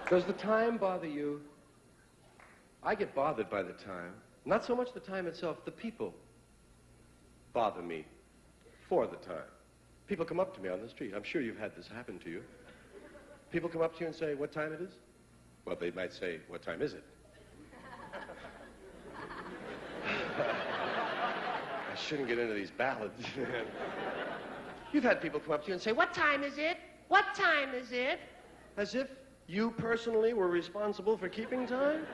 Does the time bother you? I get bothered by the time. Not so much the time itself, the people bother me for the time. People come up to me on the street. I'm sure you've had this happen to you. People come up to you and say, what time it is? Well, they might say, what time is it? I shouldn't get into these ballads. You've had people come up to you and say, what time is it? What time is it? As if you personally were responsible for keeping time?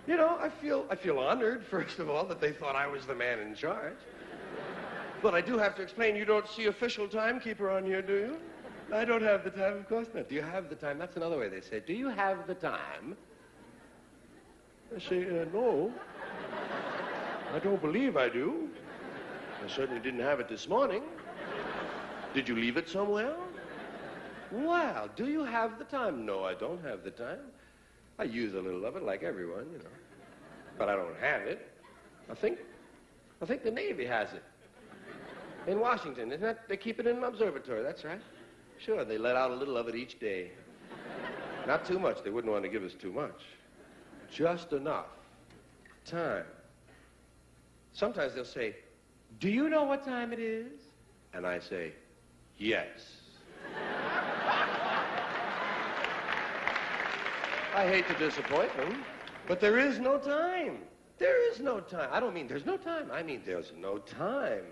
You know, I feel honored, first of all, that they thought I was the man in charge. But I do have to explain, you don't see official timekeeper on here, do you? I don't have the time, of course not. Do you have the time? That's another way they say, do you have the time? I say, no. I don't believe I do. I certainly didn't have it this morning. Did you leave it somewhere? Well, do you have the time? No, I don't have the time. I use a little of it like everyone, you know. But I don't have it. I think the Navy has it. In Washington, isn't that? They keep it in an observatory, that's right. Sure, they let out a little of it each day. Not too much, they wouldn't want to give us too much. Just enough. Time. Sometimes they'll say, do you know what time it is? And I say, yes. I hate to disappoint them, but there is no time. There is no time. I don't mean there's no time. I mean there's no time.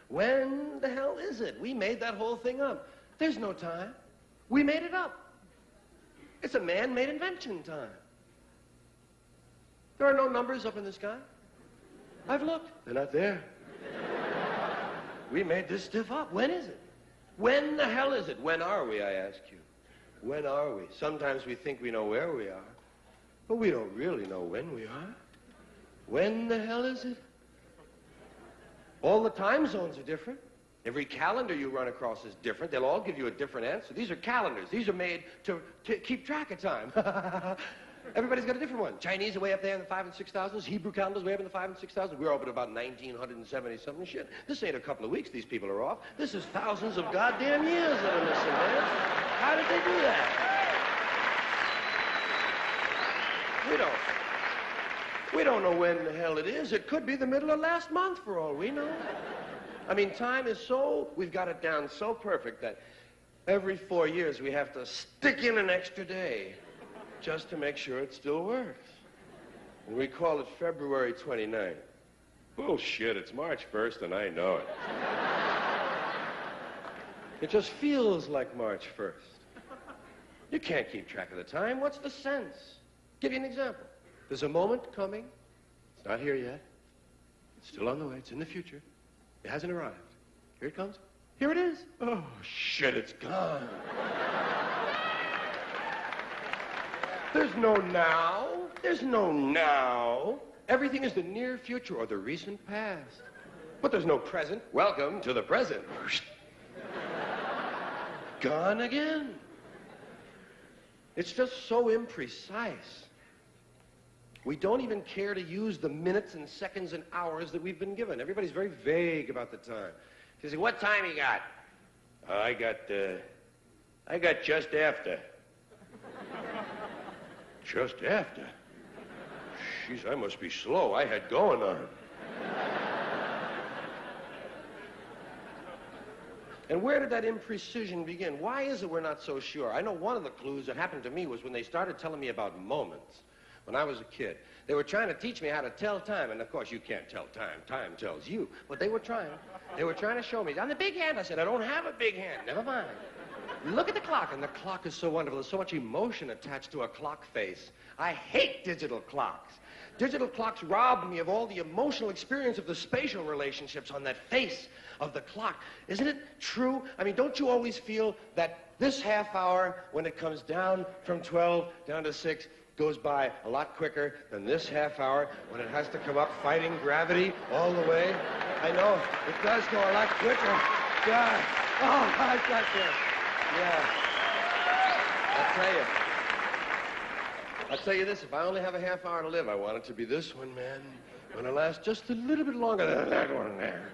When the hell is it? We made that whole thing up. There's no time. We made it up. It's a man-made invention, time. There are no numbers up in the sky. I've looked. They're not there. We made this stuff up. When is it? When the hell is it? When are we, I ask you? When are we? Sometimes we think we know where we are, but we don't really know when we are. When the hell is it? All the time zones are different. Every calendar you run across is different. They'll all give you a different answer. These are calendars. These are made to keep track of time. Everybody's got a different one. Chinese are way up there in the 5 and 6,000s. Hebrew calendars way up in the 5 and 6,000s. We're up at about 1970-something shit. This ain't a couple of weeks these people are off. This is thousands of goddamn years that are missing, man. How did they do that? We don't know when the hell it is. It could be the middle of last month for all we know. I mean, time is we've got it down so perfect that every 4 years we have to stick in an extra day just to make sure it still works. And we call it February 29th. Bullshit, it's March 1st and I know it. It just feels like March 1st. You can't keep track of the time. What's the sense? Give you an example. There's a moment coming. It's not here yet. It's still on the way. It's in the future. It hasn't arrived. Here it comes. Here it is. Oh, shit, it's gone. There's no now. There's no now. Everything is the near future or the recent past. But there's no present. Welcome to the present. Gone again. It's just so imprecise. We don't even care to use the minutes and seconds and hours that we've been given. Everybody's very vague about the time. You say, what time you got? I got just after. Just after? Jeez, I must be slow. I had going on. And where did that imprecision begin? Why is it we're not so sure? I know one of the clues that happened to me was when they started telling me about moments. When I was a kid, they were trying to teach me how to tell time, and of course you can't tell time. Time tells you. But they were trying. They were trying to show me. On the big hand, I said, I don't have a big hand. Never mind. Look at the clock, and the clock is so wonderful. There's so much emotion attached to a clock face. I hate digital clocks. Digital clocks rob me of all the emotional experience of the spatial relationships on that face of the clock. Isn't it true? I mean, don't you always feel that this half hour, when it comes down from 12 down to 6, goes by a lot quicker than this half hour when it has to come up fighting gravity all the way? I know, it does go a lot quicker. God. Oh, I got there. Yeah. I'll tell you this, if I only have a half hour to live, I want it to be this one, man. When it lasts just a little bit longer than that one there.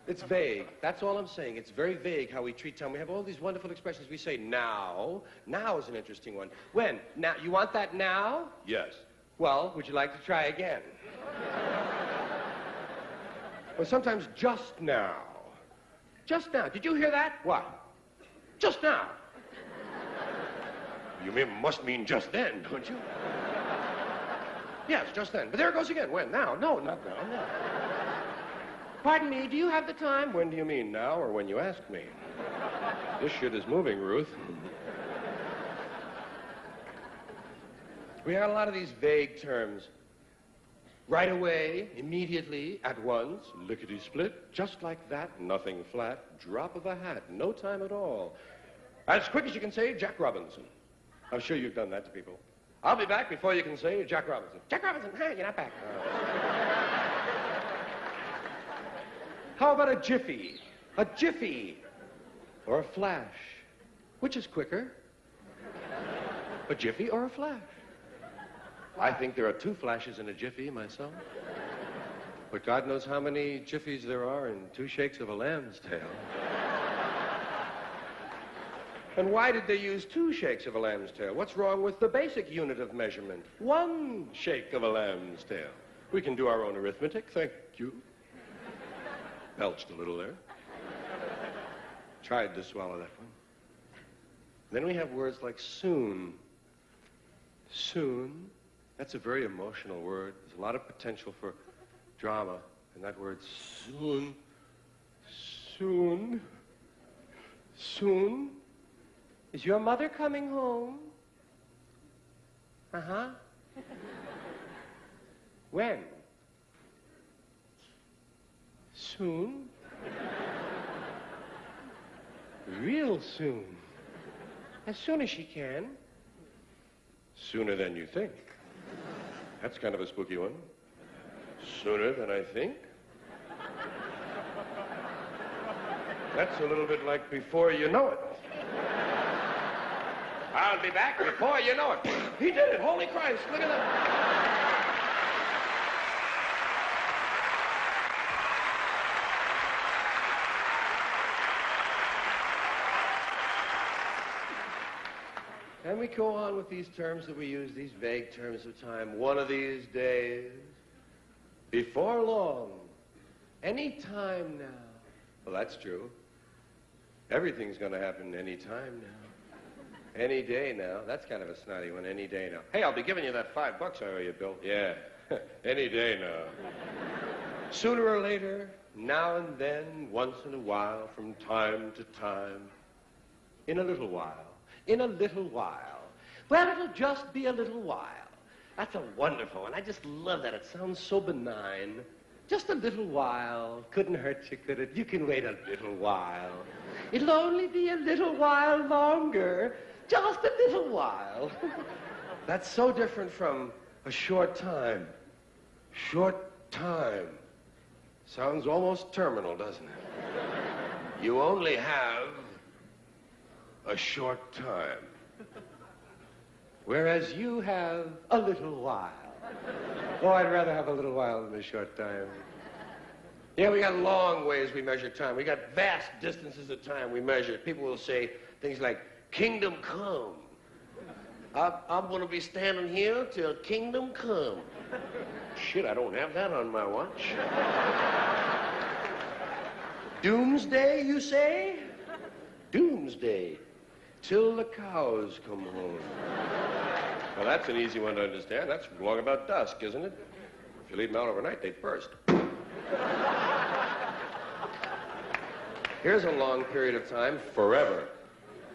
It's vague. That's all I'm saying. It's very vague how we treat time. We have all these wonderful expressions. We say now. Now is an interesting one. When? Now. You want that now? Yes. Well, would you like to try again? Or sometimes just now. Just now. Did you hear that? What? Just now. You must mean just then, don't you? Yes, just then. But there it goes again. When? Now. No, not now. No. Pardon me, do you have the time? When do you mean, now or when you ask me? This shit is moving, Ruth. We have a lot of these vague terms. Right away, immediately, at once, lickety-split, just like that, nothing flat, drop of a hat, no time at all. As quick as you can say, Jack Robinson. I'm sure you've done that to people. I'll be back before you can say Jack Robinson. Jack Robinson, hey, you're not back. How about a jiffy? A jiffy. Or a flash. Which is quicker? A jiffy or a flash? I think there are 2 flashes in a jiffy myself. But God knows how many jiffies there are in 2 shakes of a lamb's tail. And why did they use 2 shakes of a lamb's tail? What's wrong with the basic unit of measurement? 1 shake of a lamb's tail. We can do our own arithmetic, thank you. Belched a little there. Tried to swallow that one. Then we have words like soon. Soon. That's a very emotional word. There's a lot of potential for drama in that word soon. Soon. Soon. Is your mother coming home? Uh-huh. When? Soon? Real soon. As soon as she can. Sooner than you think. That's kind of a spooky one. Sooner than I think. That's a little bit like before you know it. I'll be back before you know it. He did it. Holy Christ. Look at that. And we go on with these terms that we use, these vague terms of time. One of these days, before long, any time now. Well, that's true. Everything's going to happen any time now. Any day now. That's kind of a snotty one, any day now. Hey, I'll be giving you that $5 I owe you, Bill. Yeah, any day now. Sooner or later, now and then, once in a while, from time to time, in a little while. In a little while. Well, it'll just be a little while. That's a wonderful one. I just love that. It sounds so benign. Just a little while. Couldn't hurt you, could it? You can wait a little while. It'll only be a little while longer. Just a little while. That's so different from a short time. Short time. Sounds almost terminal, doesn't it? You only have a short time. Whereas you have a little while. Oh, I'd rather have a little while than a short time. Yeah, we got long ways we measure time. We got vast distances of time we measure. People will say things like, kingdom come. I'm going to be standing here till kingdom come. Shit, I don't have that on my watch. Doomsday, you say? Doomsday. Till the cows come home. Well, that's an easy one to understand. That's long about dusk, isn't it? If you leave them out overnight, they burst. Here's a long period of time, forever.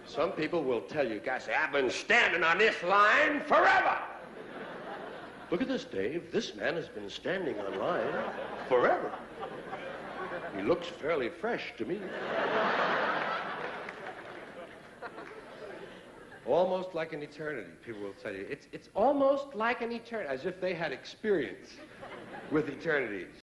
Some people will tell you, guys, I've been standing on this line forever. Look at this, Dave. This man has been standing on line forever. He looks fairly fresh to me. Almost like an eternity, people will tell you. It's almost like an eternity, as if they had experience with eternities.